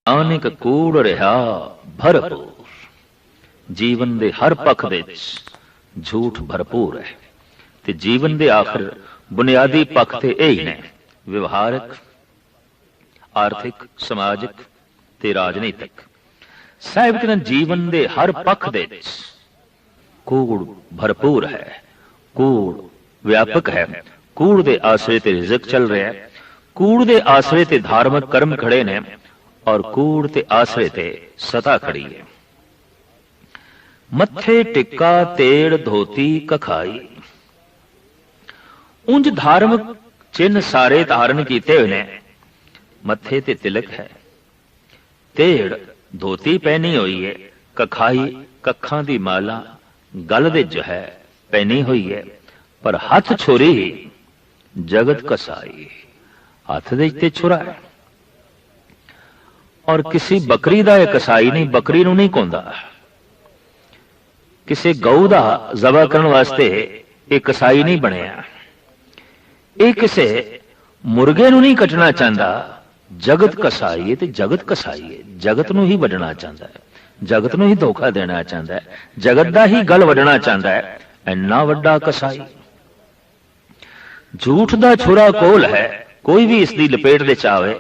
ਨਾਨਕ ਕੂੜ ਰਿਹਾ ਭਰਪੂਰ। ਜੀਵਨ ਦੇ ਹਰ ਪੱਖ ਦੇ ਵਿੱਚ ਝੂਠ ਭਰਪੂਰ ਹੈ ਤੇ ਜੀਵਨ ਦੇ ਆਖਰ ਬੁਨਿਆਦੀ ਪੱਖ ਤੇ ਇਹ ਹੀ ਨੇ, ਵਿਵਹਾਰਕ, ਆਰਥਿਕ, ਸਮਾਜਿਕ ਤੇ ਰਾਜਨੀਤਿਕ। ਸਾਹਿਬ ਕਹਿੰਦੇ ਜੀਵਨ ਦੇ ਹਰ ਪੱਖ ਦੇ ਵਿੱਚ ਕੂੜ ਭਰਪੂਰ ਹੈ, ਕੂੜ ਵਿਆਪਕ ਹੈ। ਕੂੜ ਦੇ ਆਸਰੇ ਤੇ ਰਿਜ਼ਕ ਚੱਲ ਰਿਹਾ ਹੈ, ਕੂੜ ਦੇ ਆਸਰੇ ਤੇ ਧਾਰਮਿਕ ਕਰਮ ਖੜੇ ਨੇ और कूड़ ते आसरे ते सता खड़ी है। मत्थे टिक्का तेड़ धोती कखाई। उंज धार्मिक चिन्ह सारे धारण किए हुए ने। मत्थे ते तिलक है, तेड़ धोती पहनी हुई है, कखाई कखां दी माला गल दे जो है पहनी हुई है, पर हथ छुरी जगत कसाई। हथ दे ते छुरा है और किसी बकरी का यह कसाई नहीं, बकरी नूं नहीं कोंदा। किसी गऊ का जबा करने वास्ते एक कसाई नहीं बनया। ये किसी मुर्गे नूं नहीं कटना चाहता, जगत कसाई है ते जगत कसाई है, जगत नूं ही वढना चाहता है, जगत नूं ही धोखा देना चाहता है, जगत का ही गल वढना चाहता है। इन्ना वड्डा कसाई। झूठ का छुरा कोल है, कोई भी इसकी लपेट दे चावे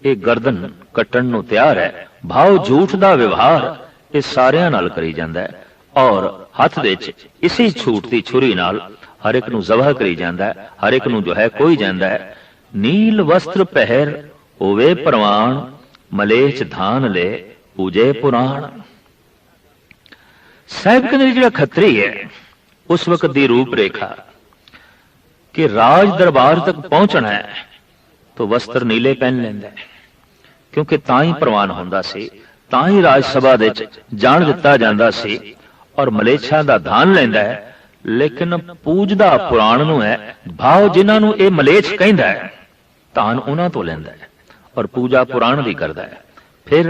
ये गर्दन कट्टण नूं तैयार है। भाव झूठ का व्यवहार ये सारियां नाल करी जांदा है और हथ दे इसी झूठ की छुरी नाल हर एक नूं ज़बह करी जांदा है, हर एक नूं जो है कोई जांदा है। नील वस्त्र पहर होवे परवान, मलेच धान ले पूजे पुराण। साहिब कहंदे जिहड़ा खत्री है उस वक्त दी रूप रेखा कि राज दरबार तक पहुंचना है तो वस्त्र नीले पहन लैंदा है, क्योंकि तां ही प्रवान हुंदा सी, तां ही राज सभा दे जाण दिता जांदा सी और मलेच्छा दा धान लैंदा है। लेकिन पूजदा पुराण नूं है। भाव जिन्हां नूं इह मलेच्छ कहंदा है धान उन्हां तो लैंदा है और पूजा पुराण दी करदा है। फिर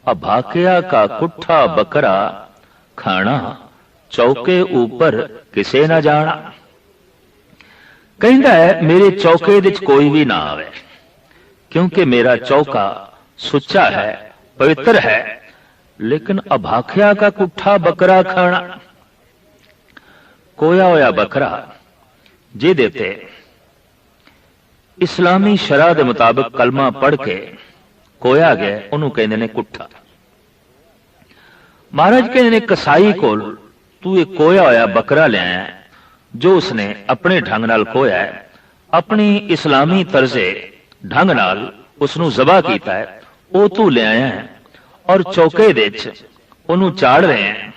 अभाकिया का कुट्ठा बकरा खाना, चौके ऊपर किसे ना जाना। कहंदा है मेरे चौके विच कोई भी ना आवे, क्योंकि मेरा चौका सुच्चा है, पवित्र है। लेकिन अभाख्या का कुट्ठा बकरा खाना, कोया होया बकरा जिहदे ते इस्लामी शरा दे मुताबिक कलमा पढ़ के कोया गया, उन्होंने कहंदे ने कुट्ठा। महाराज कहंदे ने कसाई कोल तू एक कोया होया बकरा ले आया जो उसने अपने ढंग नाल खोया है, अपनी इस्लामी तर्जे ढंग नाल उसनू ज़बा कीता है, वो तू ले आया है और चौके दे ओनू चाड़ रहे हैं।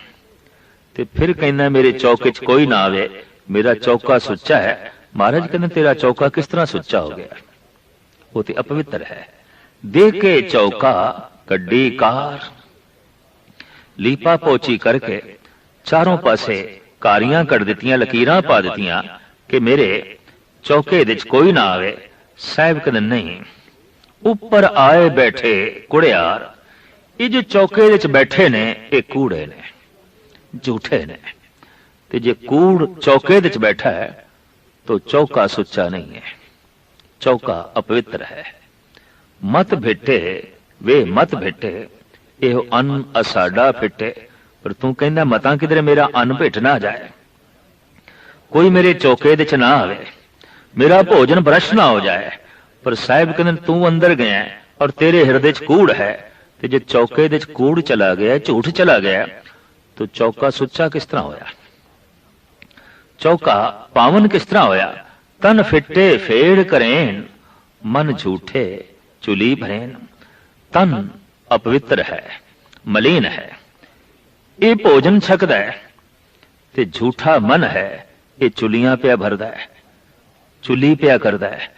ते फिर कहना मेरे चौके च कोई ना आवे, मेरा चौका सुच्चा है। महाराज कहते तेरा चौका किस तरह सुच्चा हो गया? वो तो अपवित्र है। दे के चौका कड्डी कार, लीपा पोची करके चारों पासे कारियां कट दित्तियां, लकीरां पा दित्तियां कि मेरे चौके दे कोई ना आवे। साहिब कहते नहीं, ऊपर आए बैठे कुड़ियार, ये जो चौके दे बैठे ने ये कूड़े ने, झूठे ने। ते जे कूड़ चौके दे बैठा है तो चौका सुच्चा नहीं है, चौका अपवित्र है। मत भिट्टे वे मत भिट्टे, यो अन असाडा फिटे। पर तू कहना मतां किधरे मेरा अन्न भिट ना जाए, कोई मेरे चौके दे ना आवे, मेरा भोजन भ्रष्ट ना हो जाए। पर साहिब कहते तू अंदर गया और तेरे हृदय च कूड़ है, ते जे चौके दे कूड़ चला गया, झूठ चला गया, तो चौका सुच्चा किस तरह होया? चौका पावन किस तरह होया? तन फिटे फेड़ करेन, मन झूठे चुली भरेन। तन अपवित्र है, मलिन है, ये भोजन छकदा है, ते झूठा मन है ये चुलियां पिया भरदा है, चुली पिया करदा है,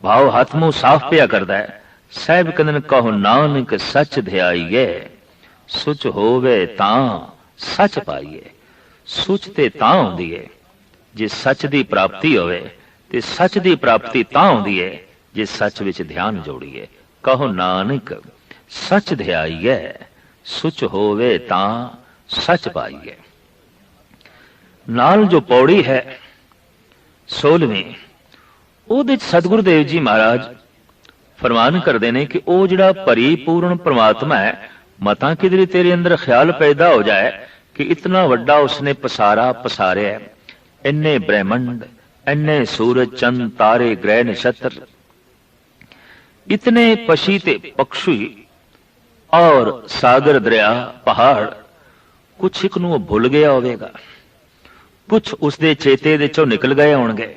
भाव हाथ मुंह साफ पिया करदा है। साहिब कहंदे कहो नानक सच ध्याईए, सुच होवे तां सच पाईए। सुच ते तां हुंदी है जे सच दी प्राप्ति होवे, ते सच दी प्राप्ति तां हुंदी है जे सच विच ध्यान जोड़ीए। कहो नानक सच ध्याईए, सुच होवे तां सच पाईए। नाल जो पौड़ी है 16वीं, सतगुरुदेव जी महाराज फरमान करते हैं कि वह जिहड़ा परिपूर्ण परमात्मा है, मतां किधरे तेरे अंदर ख्याल पैदा हो जाए कि इतना वड्डा उसने पसारा पसारिया है, इन्ने ब्रह्मंड, इन्ने सूरज चंद तारे ग्रह नक्षत्र, इतने पशी ते पक्षी और सागर दरिया पहाड़, कुछ एक नूं भुल गया होवेगा, कुछ उसके चेते दे चों निकल गए होणगे।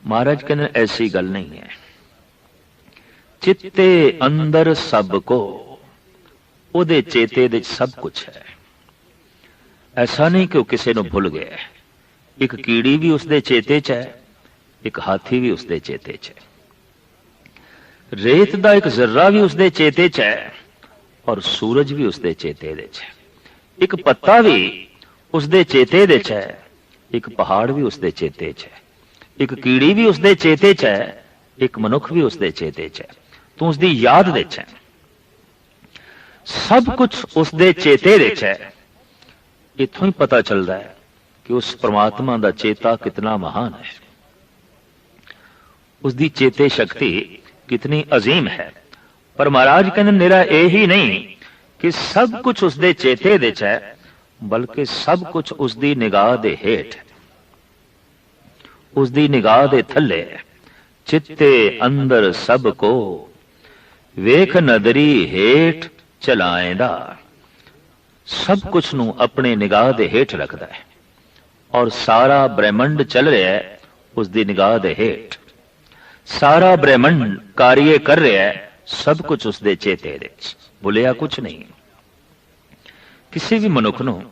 महाराज कहते ऐसी गल नहीं है। चित्ते अंदर सब को, उहदे चेते दे सब कुछ है। ऐसा नहीं कि वह किसी नूं भुल गया। एक कीड़ी भी उसके चेते च है, एक हाथी भी उसके चेते च है, रेत का एक जर्रा भी उसके चेते च है और सूरज भी उसके चेते दे च है, एक पत्ता भी उसके चेते दे च है, एक पहाड़ भी उसके चेते च है, एक कीड़ी भी उसके चेते च है, एक मनुख भी उसके चेते च है, तू उसकी याद दे च है, सब कुछ उसके चेते दे च है। इथों ही पता चलता है कि उस परमात्मा का चेता कितना महान है, उसकी चेते शक्ति कितनी अजीम है। पर महाराज कहने मेरा यही नहीं कि सब कुछ उसके चेते दे च है, बल्कि सब कुछ उसकी निगाह दे हेठ, उसकी निगाह दे थले। चित्ते अंदर सब को वेख नदरी हेठ चलाएंदा, सब कुछ नू अपने निगाह दे हेठ रखता है और सारा ब्रह्मंड चल रहा है उसकी निगाह दे हेठ, सारा ब्रह्मंड कार्य कर रहा है, सब कुछ उसके चेते दे, भुलिया कुछ नहीं। किसी भी मनुख नू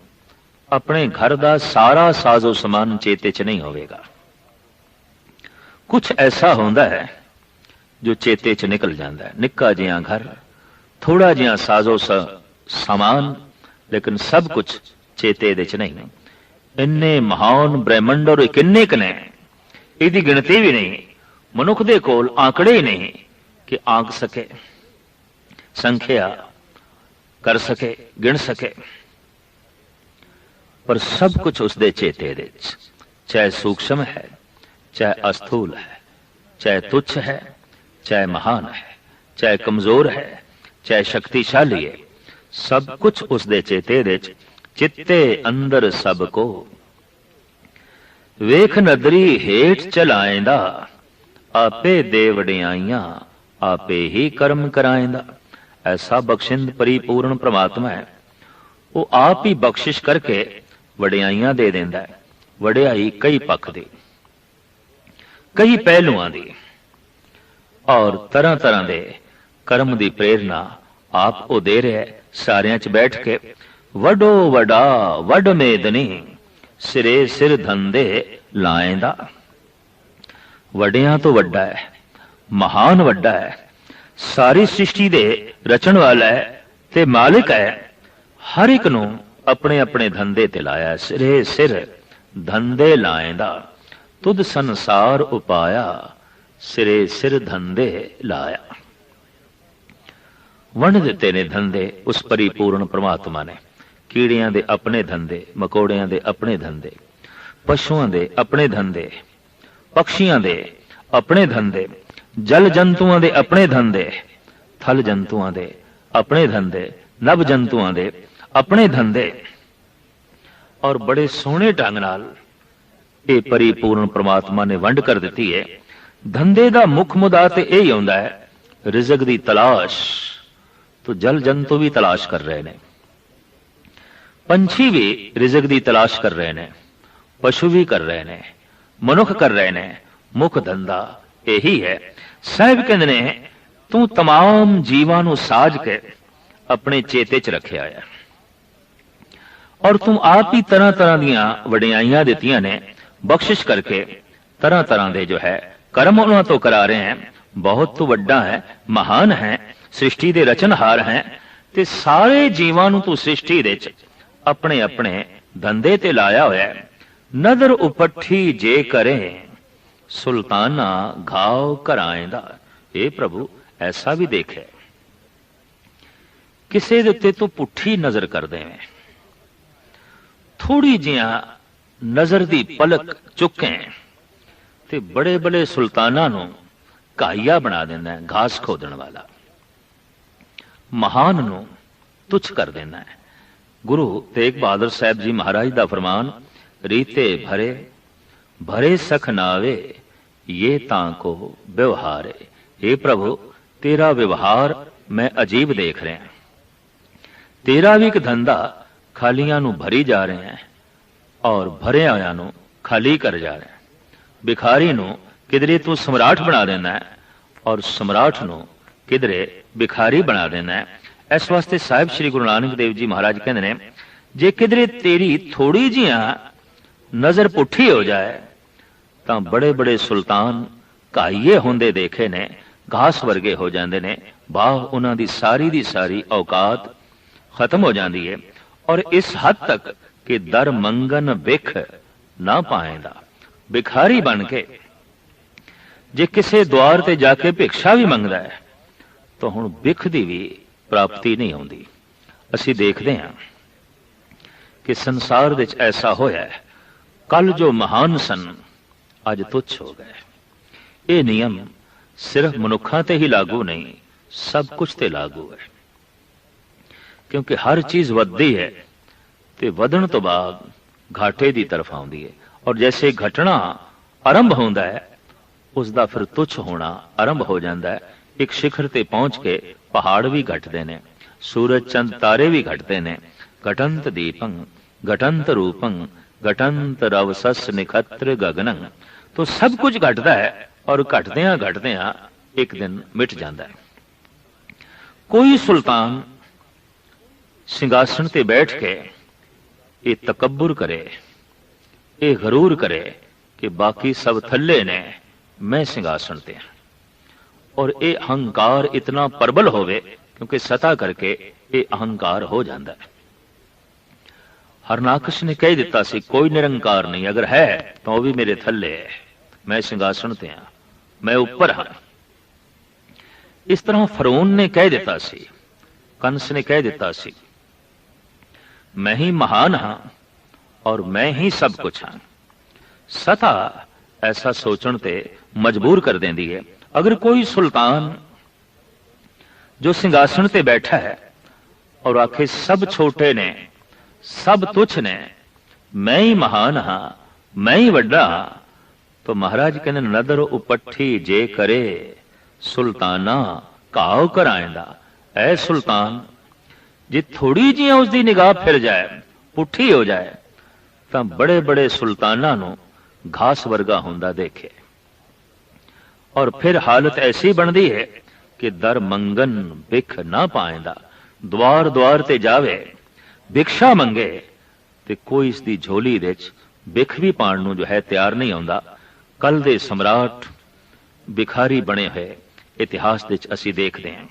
अपने घर का सारा साजो समान चेते च नहीं होवेगा, कुछ ऐसा होता है जो चेते च निकल जाता है। निक्का जिहा घर, थोड़ा जिहा साजो सामान, लेकिन सब कुछ चेते दे च नहीं। इन्ने महान ब्रह्मंड और किन्ने क ने, इसकी गिनती भी नहीं, मनुख दे कोल आंकड़े ही नहीं कि आंक सके, संख्या कर सके, गिन सके। पर सब कुछ उसके चेते दे, चाहे सूक्ष्म है, चाहे अस्थूल है, चाहे तुच्छ है, चाहे महान है, चाहे कमजोर है, चाहे शक्तिशाली है, सब कुछ उसके चेते दे। चित्ते अंदर सब को वेख नदरी हेठ चलाएंदा, आपे दे वडियाइयां आपे ही कर्म कराएंदा। ऐसा बख्शिंद परिपूर्ण परमात्मा है, वो आप ही बख्शिश करके वडियाइयां दे देंदा है। वडियाई कई पक्ष दी, कई पहलुआं दी और तरह तरह दे कर्म दी प्रेरणा आप वो दे रहा है। सारियां च बैठ के वडो वडा वड मेदनी सिरे सिर धंधे लाएंदा, वडियां तो वड्डा है, महान वड्डा है, सारी सृष्टि दे रचन वाला है ते मालिक है। हर एक नू अपने अपने धंधे ते लाया, सिरे सिर धंधे लाएंदा, तुद संसार उपाया सिरे सिर धंधे लाया। वंड दिते ने धंधे उस परिपूर्ण परमात्मा ने। कीड़ियां दे अपने धंधे, मकोड़ियां दे अपने धंधे, पशुओं दे अपने धंधे, पक्षियां दे अपने धंधे, जल जंतुओं दे अपने धंधे, थल जंतुओं दे अपने धंधे, नभ जंतुओं दे अपने धंधे। और बड़े सोहने ढंग नाल ये परिपूर्ण परमात्मा ने वंड कर दी है। धंधे का मुख मुद्दा तो यही आउंदा है, रिज़क दी तलाश। तो जल जंतु भी तलाश कर रहे हैं, पंछी भी रिज़क दी तलाश कर रहे हैं, पशु भी कर रहे हैं, मनुख कर रहे हैं। मुख धंधा यही है। साहिब कहते ने तू तमाम जीवां नूं साज के अपने चेते च रखिया है और तू आप ही तरह तरह दियां वडियाइयां दित्तियां ने, बख्शिश करके तरह तरह दे जो है कर्म उन्हां तो करा रहे हैं। बहुत तो वड्डा है, महान है, सृष्टि दे रचनहार हैं ते सारे जीवां नूं तू सृष्टि दे च अपने अपने धंधे ते लाया होया है। नदर उपट्ठी जे करे सुल्ताना घाव कराएंदा। हे प्रभु ऐसा भी देखे किसी दे उत्ते तो पुट्ठी नजर कर देवें, थोड़ी जिहा नजर दी पलक चुकें ते बड़े बड़े सुल्ताना नूं ਘਾਈਆ ਬਣਾ ਦਿੰਦਾ ਹੈ, ਘਾਸ ਖੋਦਣ ਵਾਲਾ। ਮਹਾਨ ਨੂੰ ਤੁੱਛ ਕਰ ਦਿੰਦਾ ਹੈ। ਗੁਰੂ ਤੇਗ ਬਹਾਦਰ ਸਾਹਿਬ ਜੀ ਮਹਾਰਾਜ ਦਾ ਫਰਮਾਨ, ਰੀਤੇ ਭਰੇ ਭਰੇ ਸਖ ਨਾਵੇ ये तां को व्यवहार है। हे प्रभु, तेरा व्यवहार मैं अजीब देख रहा है। तेरा भी एक धंधा खालियां नू भरी जा रहे हैं और भरे आया नू खाली कर जा रहे हैं। भिखारी नू किधरे तू सम्राट बना देना है और सम्राट नू किधरे भिखारी बना देना है। इस वास्ते साहिब श्री गुरु नानक देव जी महाराज कहते ने, जे किधरे तेरी थोड़ी जिहा नजर पुठी हो जाए ਤਾਂ बड़े बड़े सुल्तान घाईए होंदे देखे ने, घास वर्गे हो जाते ने। बाह उन्हां दी सारी औकात खत्म हो जाती है। और इस हद तक कि दर मंगन भिख ना पाएंदा। भिखारी बन के जे किसी द्वार ते जाके भिक्षा भी मंगदा है तो हुण भिख दी भी प्राप्ति नहीं आउंदी। असीं देखदे हां कि संसार विच ऐसा होया है, कल जो महान सन ਅੱਜ ਤੁੱਛ ਹੋ ਗਏ। ਇਹ ਨਿਯਮ ਸਿਰਫ ਮਨੁੱਖਾਂ ਤੇ ਹੀ ਲਾਗੂ ਨਹੀਂ, ਸਭ ਕੁਝ ਤੇ ਲਾਗੂ ਹੈ। ਕਿਉਂਕਿ ਹਰ ਚੀਜ਼ ਵੱਧਦੀ ਹੈ ਤੇ ਵਧਣ ਤੋਂ ਬਾਅਦ ਘਾਟੇ ਦੀ ਤਰਫ ਆਉਂਦੀ ਹੈ। ਔਰ ਜੈਸੇ ਘਟਣਾ ਆਰੰਭ ਹੁੰਦਾ ਹੈ, ਉਸ ਦਾ ਫਿਰ ਤੁੱਛ ਹੋਣਾ ਆਰੰਭ ਹੋ ਜਾਂਦਾ ਹੈ। ਇੱਕ ਸਿਖਰ ਤੇ ਪਹੁੰਚ ਕੇ ਪਹਾੜ ਵੀ ਘਟਦੇ ਨੇ, ਸੂਰਜ ਚੰਦ ਤਾਰੇ ਵੀ ਘਟਦੇ ਨੇ। ਘਟੰਤ ਦੀਪੰ घटंत रूपं घटंत रवसस निखत्र गगनं। तो सब कुछ घटता है और घटद्या एक दिन मिट जाता है। कोई सुल्तान सिंहासन ते बैठ के ये तकब्बुर करे, ये गरूर करे कि बाकी सब थल्ले ने, मैं सिंहासन ते। और ये अहंकार इतना प्रबल होवे क्योंकि सता करके ये अहंकार हो जाता है। हरनाकश ने कह दिता सी, कोई निरंकार नहीं, अगर है तो वह भी मेरे थल्ले है, मैं सिंहासन ते हां, मैं ऊपर हां। इस तरह फरौन ने कह दिता सी, कंस ने कह दिता सी, मैं ही महान हां और मैं ही सब कुछ हां। सता ऐसा सोचण ते मजबूर कर देंदी है। अगर कोई सुल्तान जो सिंहासन ते बैठा है और आखे सब छोटे ने, सब तुच्छ ने, मैं ही महान हां, मैं ही वड्डा हां, तो महाराज कहने नदर उपट्ठी जे करे सुल्ताना घाव कराएंदा। ऐ सुल्तान, जे थोड़ी जी उसकी निगाह फिर जाए, पुठी हो जाए, तो बड़े बड़े सुल्ताना नू घास वर्गा हुंदा देखे। और फिर हालत ऐसी बनती है कि दर मंगन भिख ना पाएंदा। द्वार द्वार ते जावे, भिक्षा मंगे, ते कोई इसकी झोली विच भिख भी पाण नूं जो है तैयार नहीं आउंदा। कल दे सम्राट भिखारी बने हुए इतिहास विच असीं देखदे हां,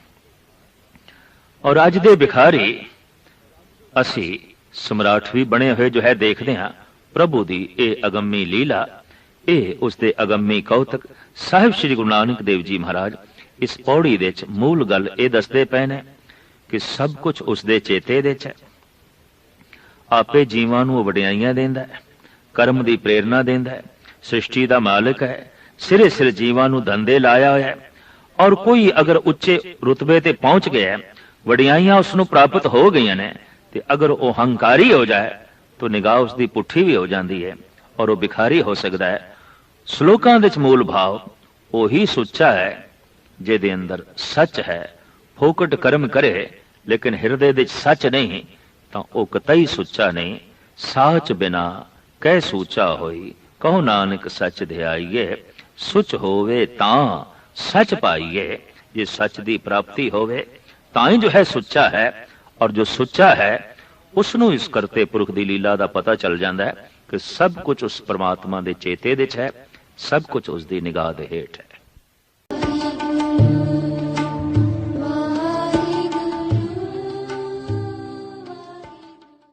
और अज दे भिखारी असीं सम्राट भी बने हुए जो है देखदे हां। प्रभु दी ये अगम्मी लीला, ये उसदे अगम्मी कौतक साहिब श्री गुरु नानक देव जी महाराज इस पौड़ी विच मूल गल ये दसदे पए ने कि सब कुछ उसदे चेते विच है। आपे जीवां नूं वडियाईयां देंदा है, कर्म दी प्रेरणा देंदा है, सृष्टि दा मालिक है, सिरे सिर जीवां नूं धंधे लाया होया है। और कोई अगर उच्चे रुतबे ते पहुंच गया है, वडियाईयां उसनूं प्राप्त हो गईयां ने, ते अगर वो हंकारी हो जाए तो निगाह उसकी पुठी भी हो जाती है और वो भिखारी हो सकता है। श्लोकां दे मूल भाव वही सुच्चा है जिहदे अंदर सच है। फोकट कर्म करे लेकिन हिरदे दे सच नहीं तो वह कतई सुच्चा नहीं। साच बिना कह सूचा होई, कहो नानक सच ध्याइए, सुच होवे तां सच पाइए। ये सच दी प्राप्ति होवे तां ही जो है सुच्चा है, और जो सुच्चा है उसनों इस करते पुरख दी लीला दा पता चल जाता है कि सब कुछ उस परमात्मा दे चेते विच है, सब कुछ उसकी निगाह दे हेठ है।